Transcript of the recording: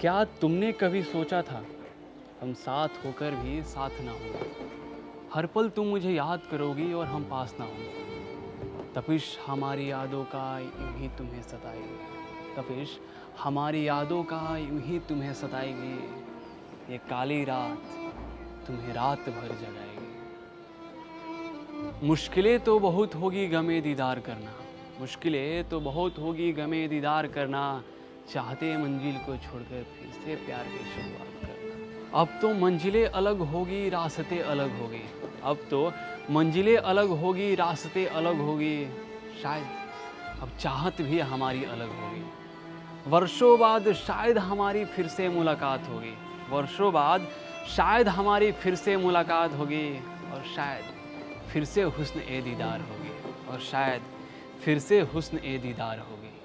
क्या तुमने कभी सोचा था हम साथ होकर भी साथ ना होंगे? हर पल तुम मुझे याद करोगी और हम पास ना होंगे। तपिश हमारी यादों का यूं ही तुम्हें सताएगी। तपिश हमारी यादों का यूं ही तुम्हें सताएगी। ये काली रात तुम्हें रात भर जगाएगी। मुश्किलें तो बहुत होगी गमे दीदार करना। मुश्किलें तो बहुत होगी गमे दीदार करना। चाहते मंजिल को छोड़कर फिर से प्यार की शुरुआत करना। अब तो मंजिलें अलग होगी, रास्ते अलग होगी। अब तो मंजिलें अलग होगी, रास्ते अलग होगी। शायद अब चाहत भी हमारी अलग होगी। वर्षों बाद शायद हमारी फिर से मुलाकात होगी। वर्षों बाद शायद हमारी फिर से मुलाकात होगी। और शायद फिर से हुस्न ए दीदार होगी। और शायद फिर से हुस्न ए दीदार होगी।